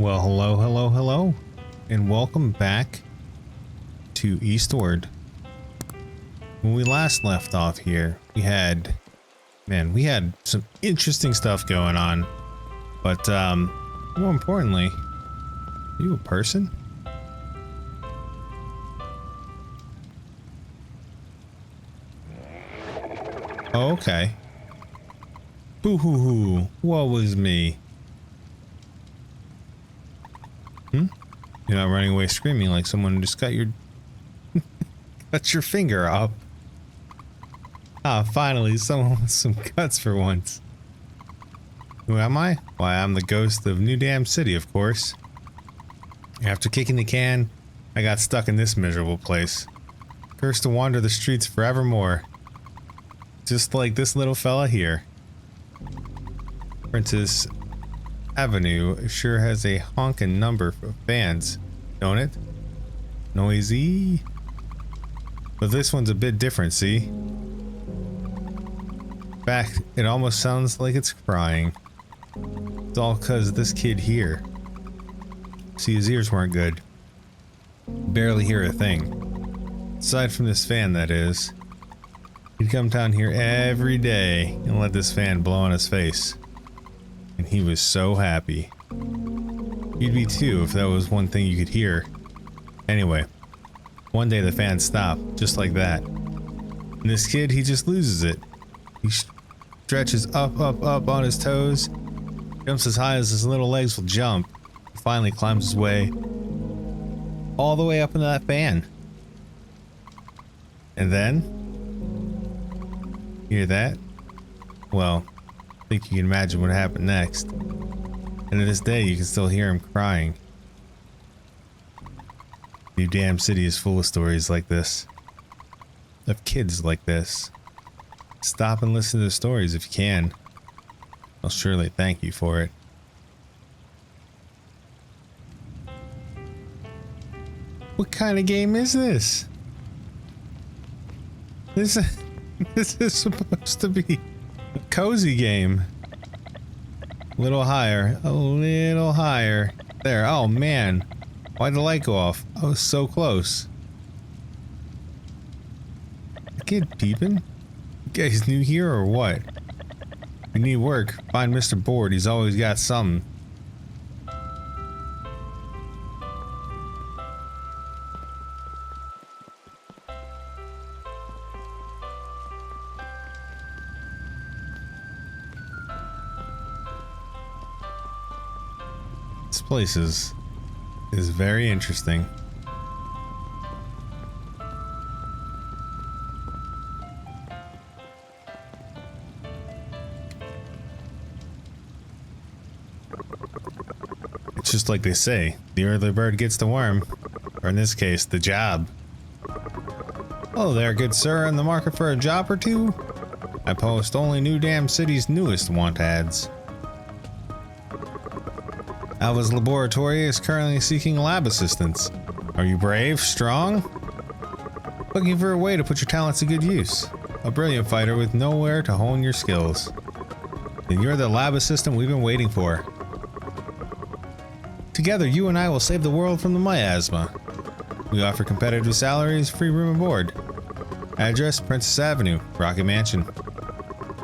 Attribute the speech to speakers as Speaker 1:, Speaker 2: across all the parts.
Speaker 1: Well, hello, and welcome back to Eastward. When we last left off here, we had some interesting stuff going on. But, more importantly, are you a person? Oh, okay. Boo-hoo-hoo. What was me? You're not running away screaming like someone just cut your finger off. Ah, finally, someone with some guts for once. Who am I? Why, I'm the ghost of New Dam City, of course. After kicking the can, I got stuck in this miserable place. Cursed to wander the streets forevermore. Just like this little fella here. Princess Avenue sure has a honkin' number of fans, don't it? Noisy. But this one's a bit different, see? In fact, it almost sounds like it's crying. It's all 'cause this kid here. See, his ears weren't good. Barely hear a thing. Aside from this fan, that is. He'd come down here every day and let this fan blow on his face. And he was so happy. You'd be too if that was one thing you could hear. Anyway, one day the fan stopped, just like that. And this kid, he just loses it. He stretches up on his toes, jumps as high as his little legs will jump, and finally climbs his way all the way up into that fan. And then, hear that? Well, I think you can imagine what happened next. And to this day, you can still hear him crying. New Dam City is full of stories like this. Of kids like this. Stop and listen to the stories if you can. I'll surely thank you for it. What kind of game is this? This is supposed to be a cozy game. A little higher. A little higher. There. Oh man. Why'd the light go off? I was so close. A kid peeping? You guys new here or what? If you need work, find Mr. Board. He's always got something. This place is very interesting. It's just like they say, the early bird gets the worm, or in this case, the job. Hello there, good sir, in the market for a job or two? I post only New Dam City's newest want ads. Alva's laboratory is currently seeking lab assistants. Are you brave, strong? Looking for a way to put your talents to good use. A brilliant fighter with nowhere to hone your skills. Then you're the lab assistant we've been waiting for. Together, you and I will save the world from the miasma. We offer competitive salaries, free room and board. Address, Princess Avenue, Rocket Mansion.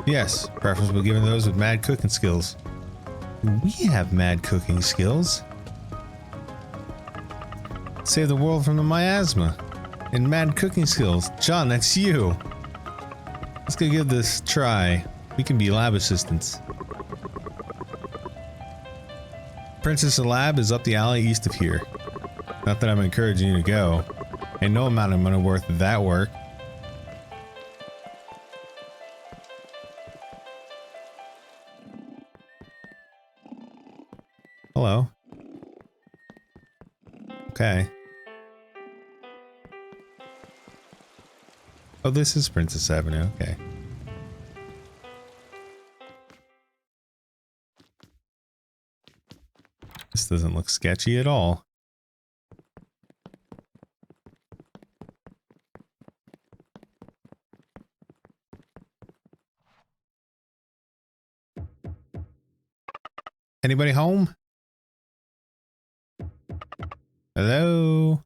Speaker 1: Yes, preference will be given those with mad cooking skills. We have mad cooking skills. Save the world from the miasma. And mad cooking skills. John, that's you. Let's go give this a try. We can be lab assistants. Princess Lab is up the alley east of here. Not that I'm encouraging you to go. Ain't no amount of money worth that work. Hello. Okay. Oh, this is Princess Avenue. Okay. This doesn't look sketchy at all. Anybody home? Hello?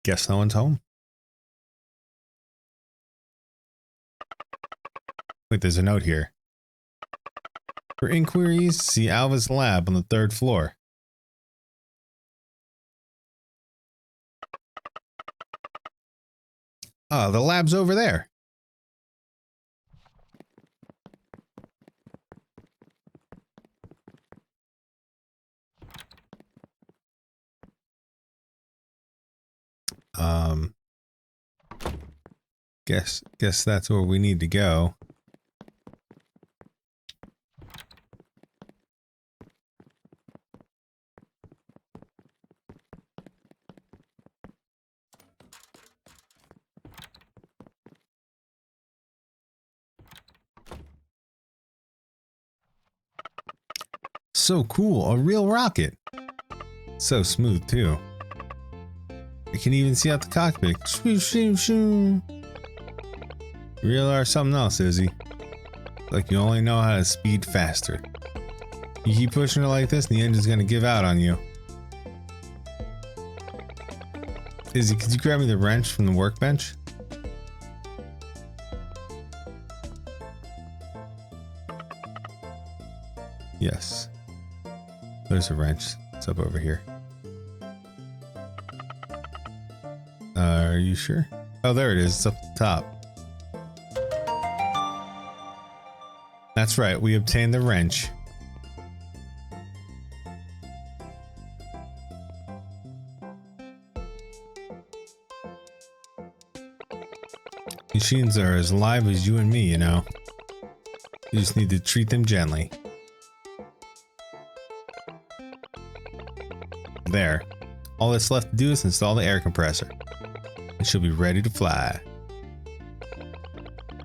Speaker 1: Guess no one's home. Wait, there's a note here. For inquiries, see Alva's lab on the 3rd floor. Oh, the lab's over there. Guess that's where we need to go. So cool, a real rocket. So smooth too. I can even see out the cockpit. Shoo, shoo, shoo. You really are something else, Izzy. Like you only know how to speed faster. You keep pushing it like this and the engine's gonna give out on you. Izzy, could you grab me the wrench from the workbench? Yes. There's a wrench. It's up over here. Are you sure? Oh, there it is. It's up at the top. That's right. We obtained the wrench. Machines are as alive as you and me, you know. You just need to treat them gently. There. All that's left to do is install the air compressor. And she'll be ready to fly.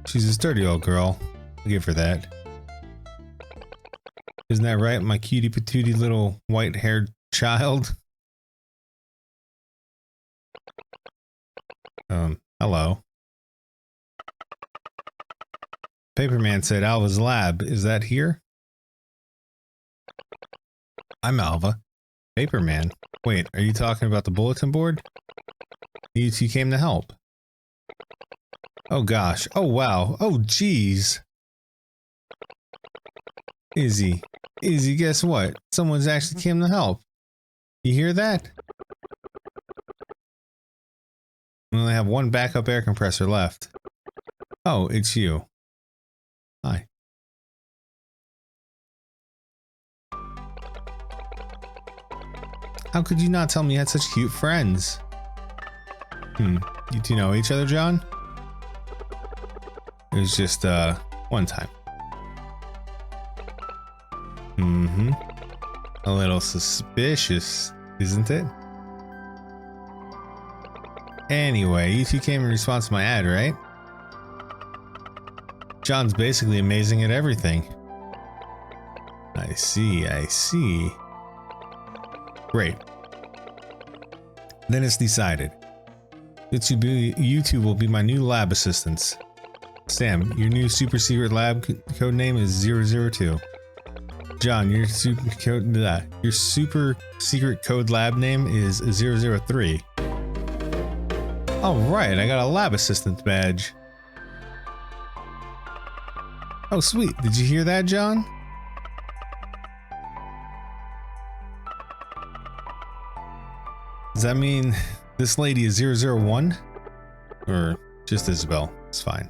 Speaker 1: She's a sturdy old girl. I'll give her that. Isn't that right, my cutie patootie little white-haired child? Hello. Paperman said Alva's lab. Is that here? I'm Alva. Paperman? Wait, are you talking about the bulletin board? You two came to help. Oh gosh. Oh wow. Oh jeez. Izzy, guess what? Someone's actually came to help. You hear that? We only have one backup air compressor left. Oh, it's you. Hi. How could you not tell me you had such cute friends? You two know each other, John? It was just, one time. A little suspicious, isn't it? Anyway, you two came in response to my ad, right? John's basically amazing at everything. I see, I see. Great. Then it's decided. You two will be my new lab assistants. Sam, your new super secret lab code name is 002. John, your super secret code lab name is 003. All right, I got a lab assistant badge. Oh, sweet. Did you hear that, John? Does that mean this lady is 001? Or just Isabel? It's fine.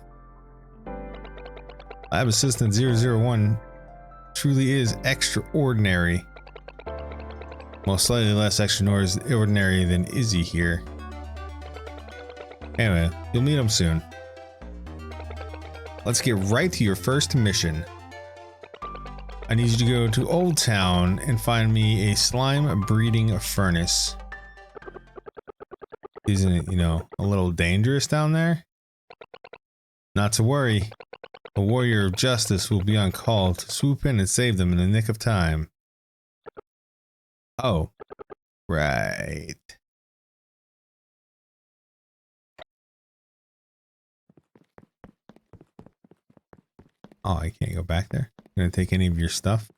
Speaker 1: Lab assistant 001 truly is extraordinary. Well, slightly less extraordinary than Izzy here. Anyway, you'll meet him soon. Let's get right to your first mission. I need you to go to Old Town and find me a slime breeding furnace. Isn't it, you know, a little dangerous down there? Not to worry. A warrior of justice will be on call to swoop in and save them in the nick of time. Oh, right. Oh, I can't go back there. I'm gonna take any of your stuff.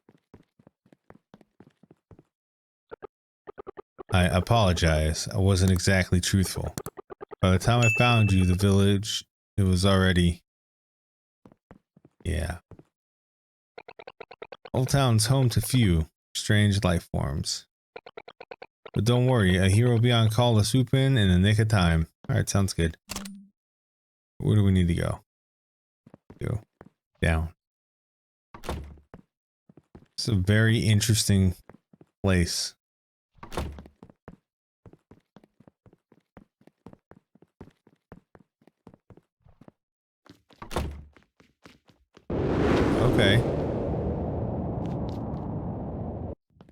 Speaker 1: I apologize. I wasn't exactly truthful. By the time I found you, the village, it was already... Yeah. Old Town's home to few strange life forms. But don't worry, a hero will be on call to swoop in the nick of time. Alright, sounds good. Where do we need to go? Go down. It's a very interesting place. Okay.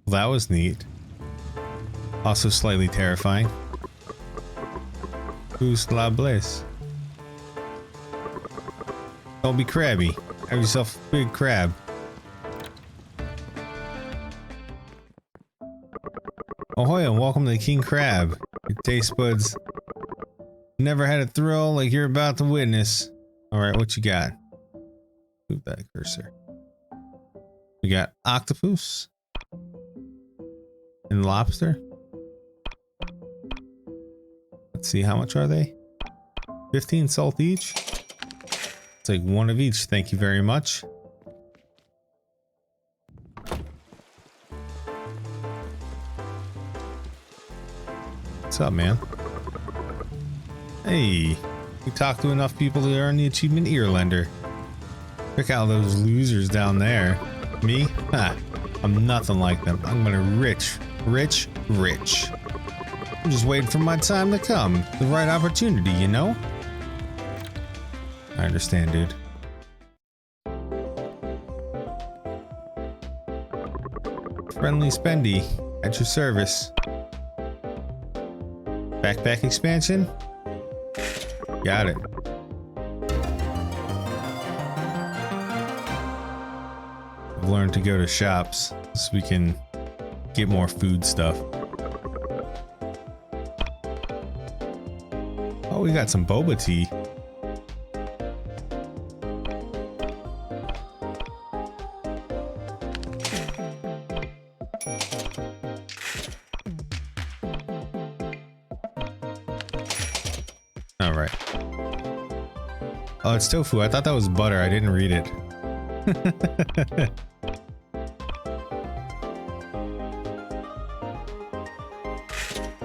Speaker 1: Well, that was neat. Also slightly terrifying. Who's la bliss? Don't be crabby. Have yourself a big crab. Ahoy and welcome to King Krab. Your taste buds never had a thrill like you're about to witness. Alright, what you got? Move that cursor. We got octopus and lobster. Let's see, how much are they? 15 salt each. Take one of each, thank you very much. What's up, man? Hey, we talked to enough people to earn the achievement Earlander. Check out those losers down there. Me? Ha, I'm nothing like them. I'm gonna rich. I'm just waiting for my time to come. The right opportunity, you know? I understand, dude. Friendly Spendie, at your service. Backpack expansion? Got it. I've learned to go to shops so we can get more food stuff. Oh, we got some boba tea. All right. Oh, it's tofu. I thought that was butter. I didn't read it.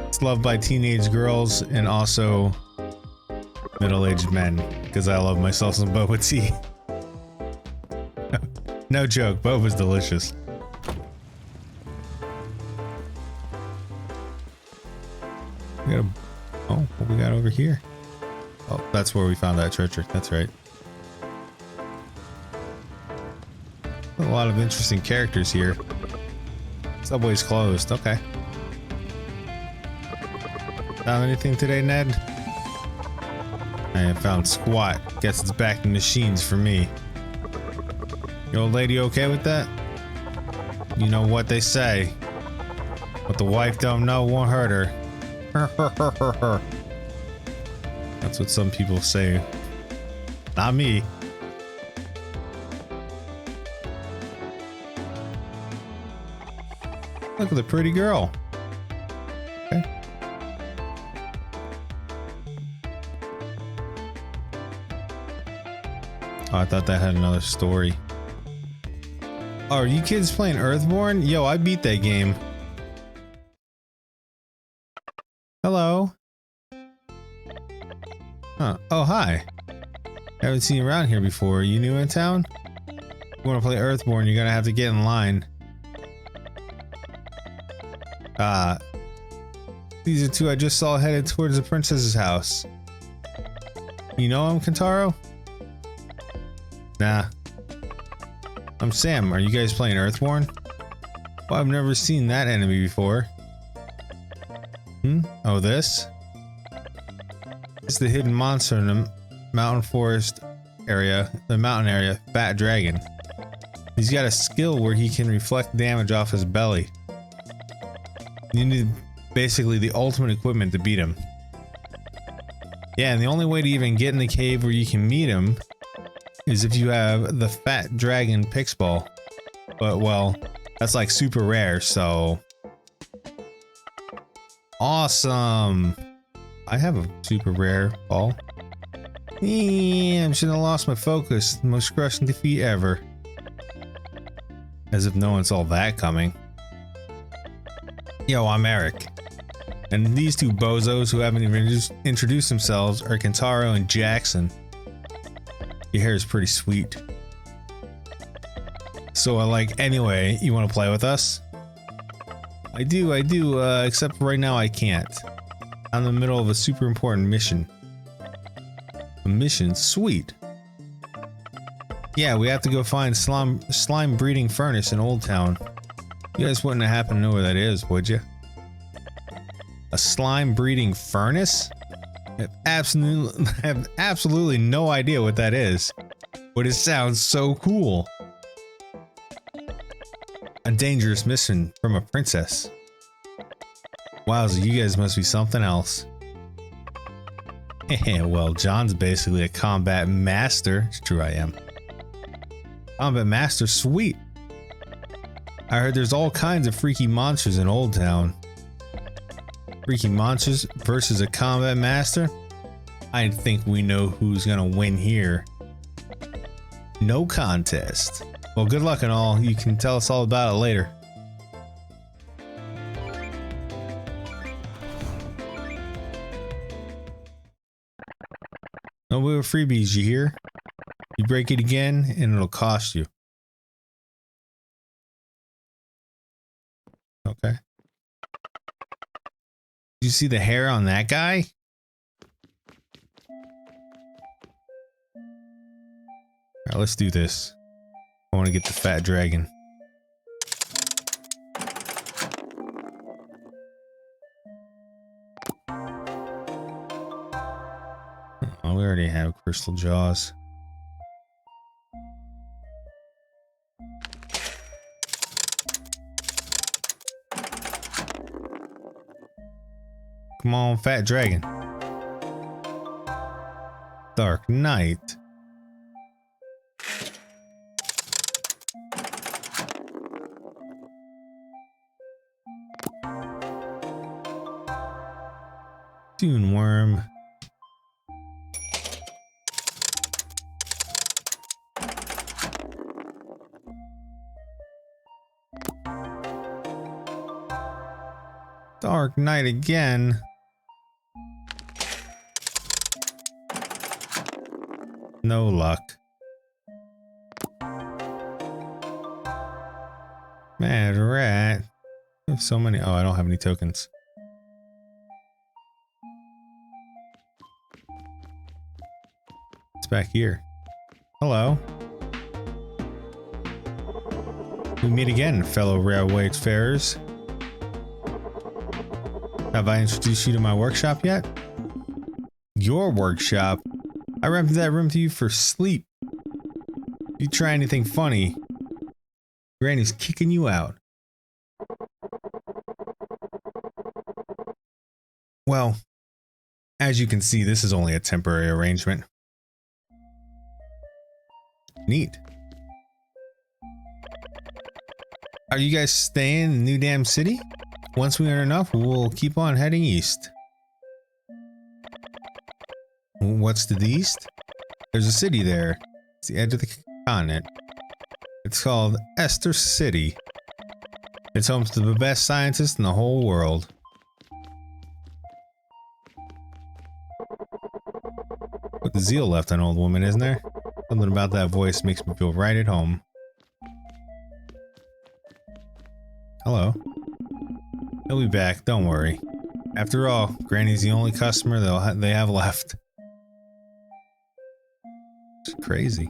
Speaker 1: It's loved by teenage girls and also middle-aged men because I love myself some boba tea. No joke, boba's delicious. We got oh, what we got over here? Oh, that's where we found that treasure. That's right. A lot of interesting characters here. Subway's closed. Okay. Found anything today, Ned? I have found squat. Guess it's back in machines for me. Your old lady okay with that? You know what they say. What the wife don't know won't hurt her. That's what some people say. Not me. Look at the pretty girl. Okay. Oh, I thought that had another story. Oh, are you kids playing Earthborn? Yo, I beat that game. Hello. Huh. Oh, hi. Haven't seen you around here before. Are you new in town? If you want to play Earthborn, you're gonna have to get in line. These are two I just saw headed towards the princess's house. You know him, Kentaro? Nah. I'm Sam. Are you guys playing Earthborn? Well, I've never seen that enemy before. Oh, this? It's the hidden monster in the mountain forest area, the mountain area, Fat Dragon. He's got a skill where he can reflect damage off his belly. You need basically the ultimate equipment to beat him. Yeah, and the only way to even get in the cave where you can meet him is if you have the Fat Dragon Pix Ball. But, well, that's like super rare, so... Awesome. I have a super rare ball. Damn, should have lost my focus. Most crushing defeat ever. As if no one saw that coming. Yo, I'm Eric. And these two bozos who haven't even introduced themselves are Kentaro and Jackson. Your hair is pretty sweet. So anyway, you want to play with us? I do, except right now I can't. I'm in the middle of a super important mission. A mission? Sweet. Yeah, we have to go find slime breeding furnace in Old Town. You guys wouldn't happen to know where that is, would you? A slime breeding furnace? I have absolutely no idea what that is, but it sounds so cool. A dangerous mission from a princess. Wowza, you guys must be something else. Well, John's basically a combat master. It's true, I am. Combat master, sweet. I heard there's all kinds of freaky monsters in Old Town. Freaky monsters versus a combat master? I think we know who's gonna win here. No contest. Well, good luck and all. You can tell us all about it later. No more freebies, you hear? You break it again and it'll cost you. Okay. Did you see the hair on that guy? Alright, let's do this. I want to get the fat dragon. Oh, we already have crystal jaws. Come on, fat dragon. Dark Knight. Dune worm. Dark Knight again. No luck. Mad rat. I have so many. Oh, I don't have any tokens. It's back here. Hello. We meet again, fellow railway farers. Have I introduced you to my workshop yet? Your workshop? I rented that room to you for sleep. If you try anything funny, Granny's kicking you out. Well, as you can see, this is only a temporary arrangement. Neat. Are you guys staying in the New Dam City? Once we earn enough, we'll keep on heading east. What's to the east? There's a city there. It's the edge of the continent. It's called Esther City. It's home to the best scientists in the whole world. Put the zeal left on old woman, isn't there? Something about that voice makes me feel right at home. Hello. He'll be back, don't worry. After all, Granny's the only customer they have left. It's crazy.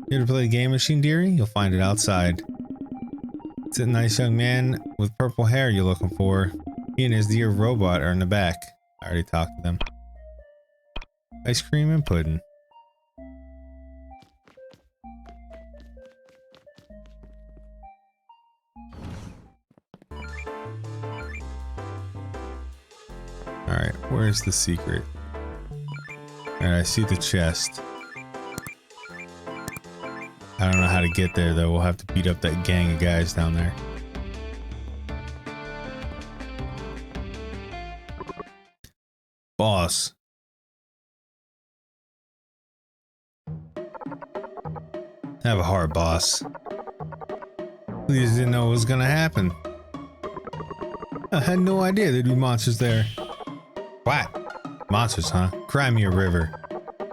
Speaker 1: Here to play the game machine, dearie? You'll find it outside. It's a nice young man with purple hair you're looking for. He and his dear robot are in the back. I already talked to them. Ice cream and pudding. Alright, where's the secret? Alright, I see the chest. I don't know how to get there though. We'll have to beat up that gang of guys down there. Boss. Have a heart, boss. Please didn't know what was gonna happen. I had no idea there'd be monsters there. What? Monsters, huh? Cry me a river.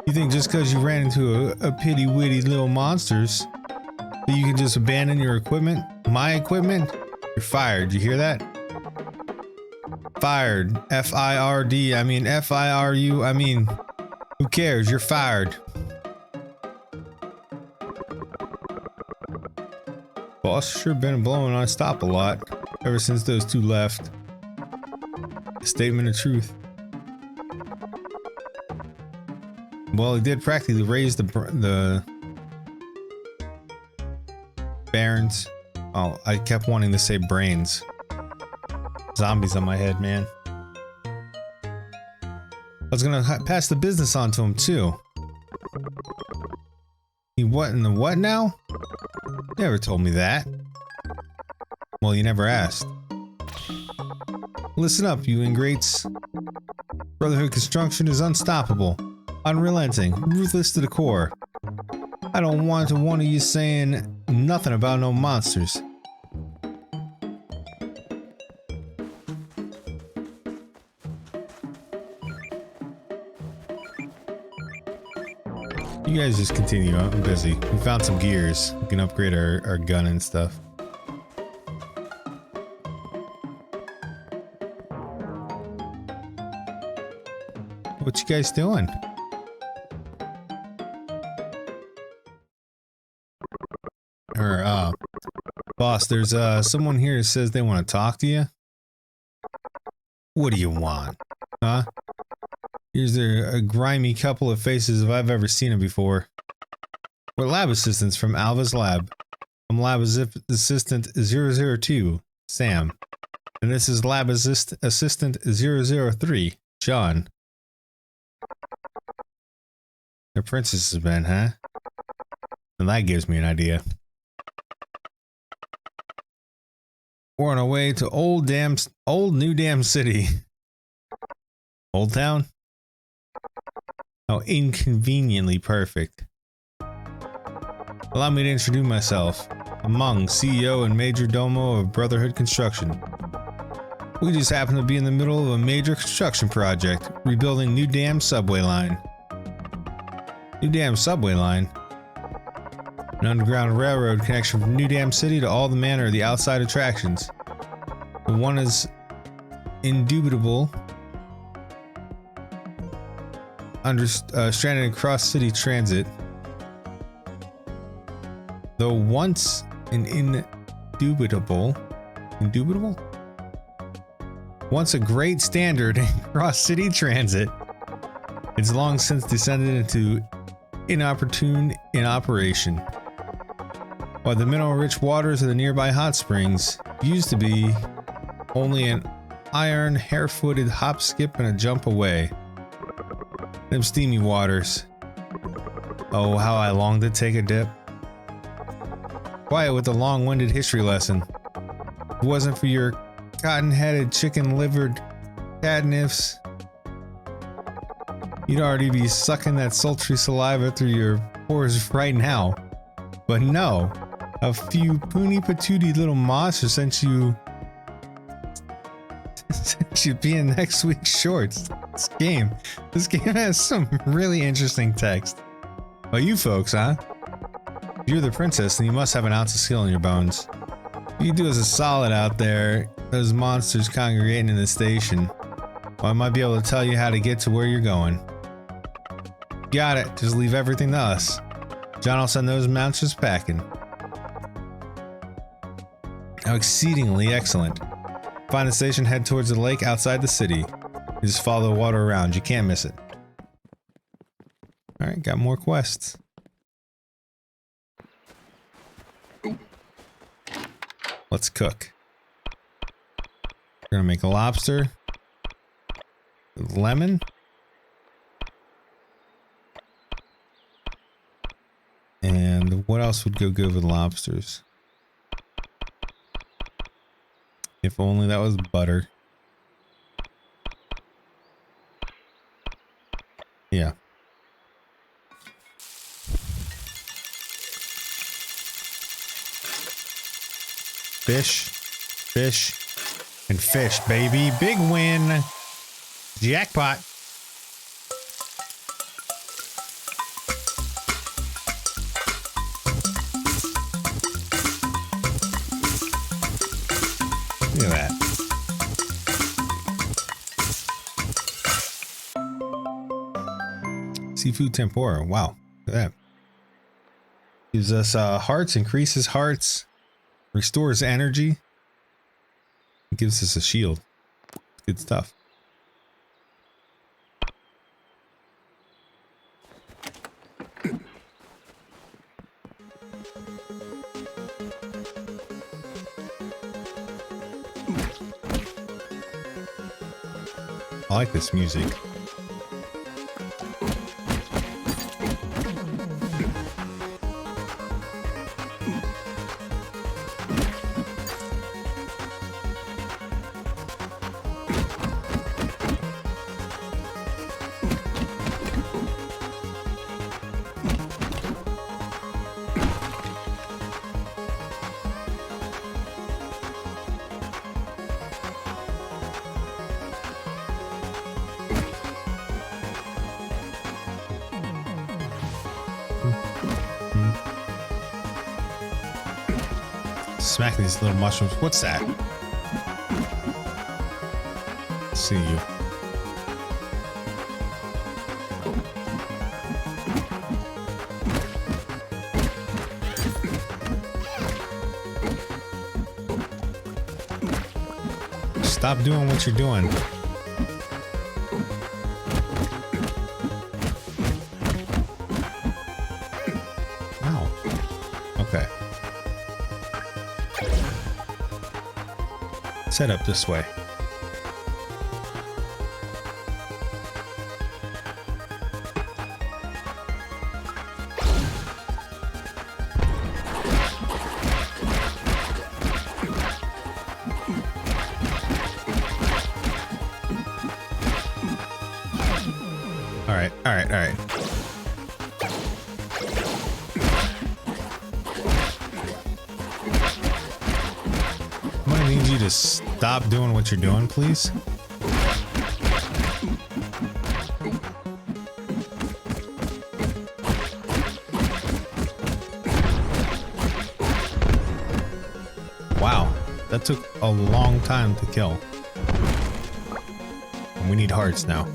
Speaker 1: You think just because you ran into a pitty-witty little monsters that you can just abandon your equipment? My equipment? You're fired. You hear that? Fired. F-I-R-D. I mean F-I-R-U. I mean, who cares? You're fired. Boss sure been blowing on stop a lot ever since those two left. A statement of truth. Well, he did practically raise the barons. Oh, I kept wanting to say brains. Zombies on my head, man. I was gonna pass the business on to him too. He what in the what now? Never told me that. Well, you never asked. Listen up, you ingrates. Brotherhood construction is unstoppable, unrelenting, ruthless to the core. I don't want one of you saying nothing about no monsters. You guys just continue. I'm busy. We found some gears. We can upgrade our gun and stuff. What you guys doing? Or, boss, there's someone here that says they want to talk to you. What do you want? Huh? Here's a grimy couple of faces if I've ever seen them before. We're lab assistants from Alva's lab. I'm lab assistant 002, Sam. And this is lab assistant 003, John. The princess's men, huh? And that gives me an idea. We're on our way to old New Dam City. Old Town? How inconveniently perfect. Allow me to introduce myself. I'm Mung, CEO and Major Domo of Brotherhood Construction. We just happen to be in the middle of a major construction project, rebuilding New Dam subway line. New Dam subway line? An underground railroad connection from New Dam City to all the manner of the outside attractions. The one is indubitable. Stranded in cross-city transit. Though once an indubitable? Once a great standard in cross-city transit, it's long since descended into inopportune in operation. While the mineral-rich waters of the nearby hot springs used to be only an iron, hair-footed hop, skip, and a jump away. Them steamy waters. Oh, how I long to take a dip. Quiet with a long-winded history lesson. If it wasn't for your cotton-headed, chicken-livered catnips, you'd already be sucking that sultry saliva through your pores right now. But no, a few puny patootie little monsters sent you be in next week's shorts. This game has some really interesting text. Well, you folks, huh? You're the princess and you must have an ounce of skill in your bones. You do us a solid out there, those monsters congregating in the station. Well, I might be able to tell you how to get to where you're going. Got it, just leave everything to us. John will send those monsters packing. How exceedingly excellent. Find the station, head towards the lake outside the city. You just follow the water around, you can't miss it. Alright, got more quests. Let's cook. We're gonna make a lobster. Lemon. And what else would go good with lobsters? If only that was butter. Yeah. Fish, fish, and fish, baby. Big win. Jackpot. Look at that. Seafood tempura. Wow. Look at that. Gives us hearts, increases hearts, restores energy. It gives us a shield. Good stuff. I like this music. Smack these little mushrooms. What's that? See you. Stop doing what you're doing. Ow. Okay. Set up this way. All right. I'm gonna need you to stop doing what you're doing, please. Wow, that took a long time to kill. And we need hearts now.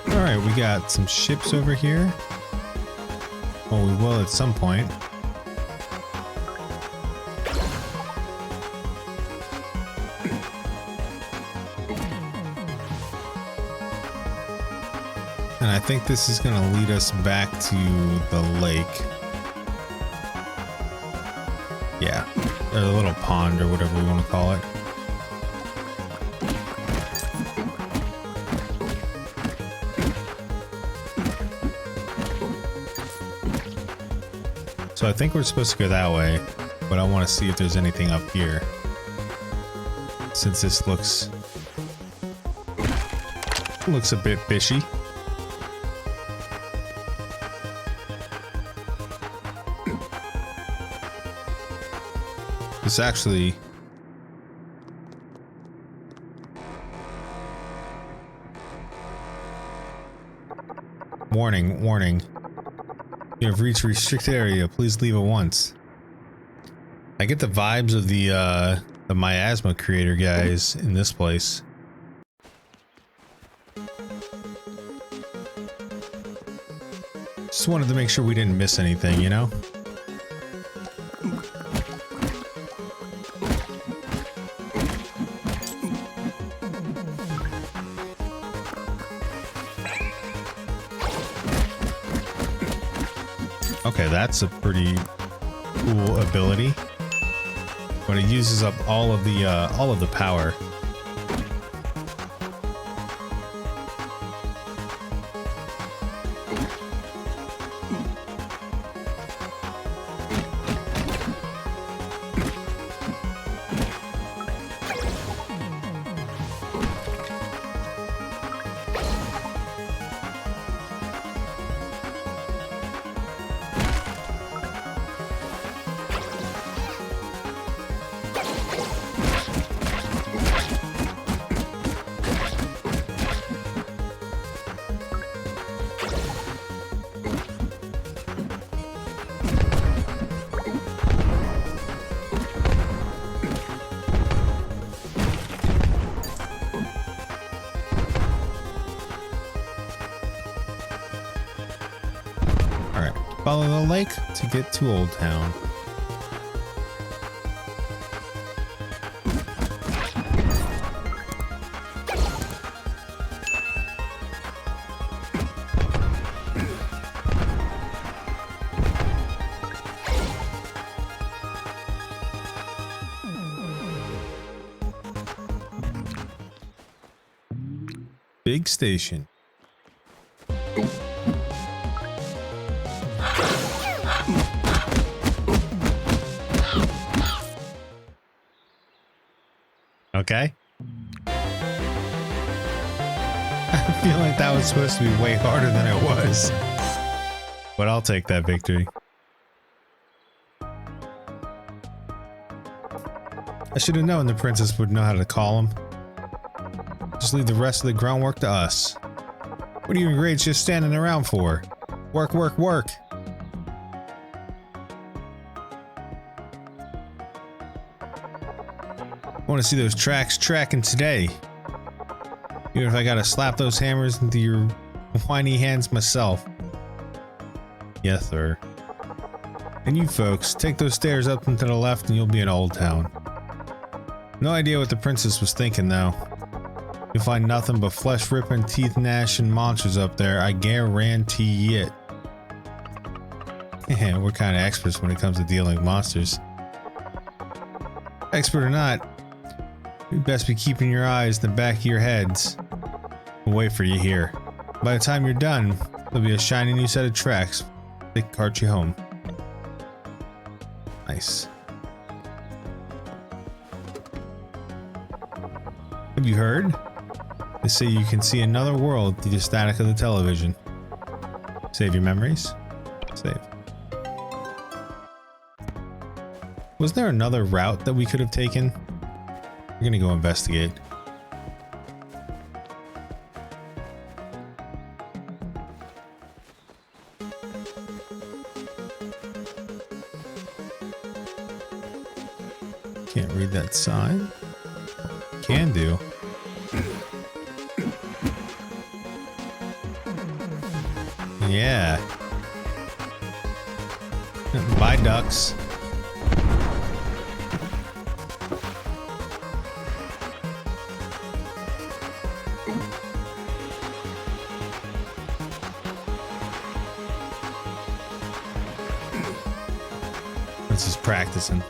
Speaker 1: Alright, we got some ships over here. Well, we will at some point. And I think this is going to lead us back to the lake. Yeah, or the little pond or whatever we want to call it. So I think we're supposed to go that way, but I want to see if there's anything up here. Since this looks a bit fishy. It's actually warning. You have reached restricted area. Please leave at once. I get the vibes of the miasma creator guys in this place. Just wanted to make sure we didn't miss anything, you know? Okay, that's a pretty cool ability, but it uses up all of the power. lake to get to Old Town. Big station. Okay. I feel like that was supposed to be way harder than it was. But I'll take that victory. I should have known the princess would know how to call him. Just leave the rest of the groundwork to us. What are you grades just standing around for? Work, work, work. I want to see those tracks tracking today. Even if I gotta slap those hammers into your whiny hands myself. Yes, sir. And you folks, take those stairs up and to the left and you'll be in Old Town. No idea what the princess was thinking though. You'll find nothing but flesh ripping, teeth gnashing monsters up there, I guarantee it. We're kind of experts when it comes to dealing with monsters. Expert or not, you'd best be keeping your eyes in the back of your heads. We'll wait for you here. By the time you're done, there'll be a shiny new set of tracks. They can cart you home. Nice. Have you heard? They say you can see another world through the static of the television. Save your memories. Save. Was there another route that we could have taken? We're gonna go investigate. Can't read that sign. Can do. Yeah. Bye, ducks. This is practicing.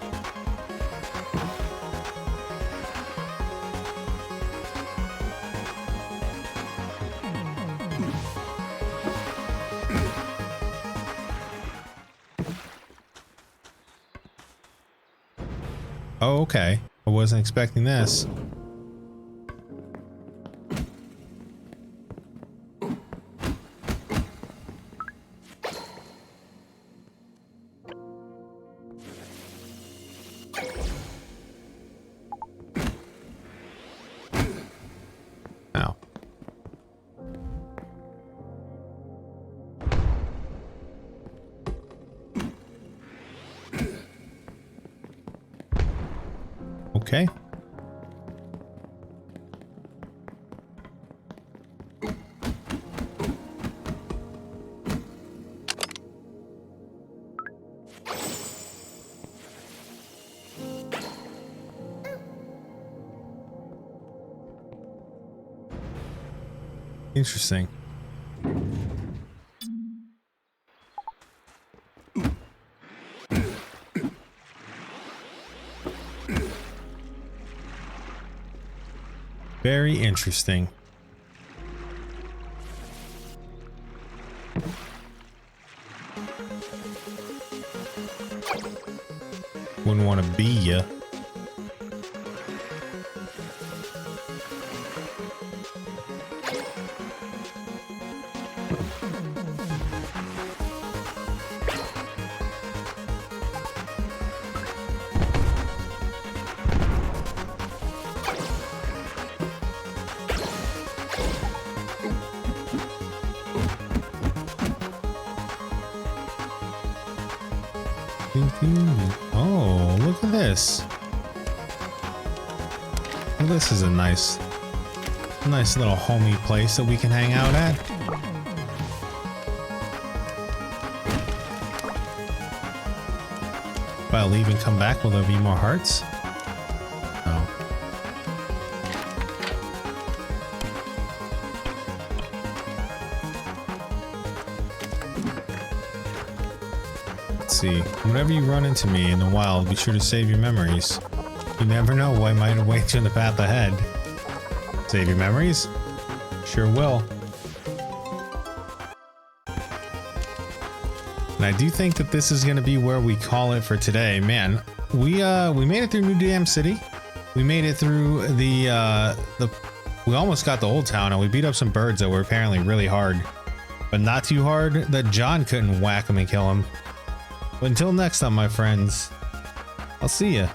Speaker 1: Oh, okay. I wasn't expecting this. Ow. Okay. Interesting. Very interesting. Wouldn't want to be ya. Oh, look at this. Well, this is a nice little homey place that we can hang out at. I leave and come back, will there be more hearts? No. Let's see. Whenever you run into me in the wild, be sure to save your memories. You never know what might await you in the path ahead. Save your memories? Sure will. And I do think that this is going to be where we call it for today. Man, we made it through New Dam City. We made it through we almost got the old town, and we beat up some birds that were apparently really hard, but not too hard that John couldn't whack them and kill them. But until next time, my friends, I'll see ya.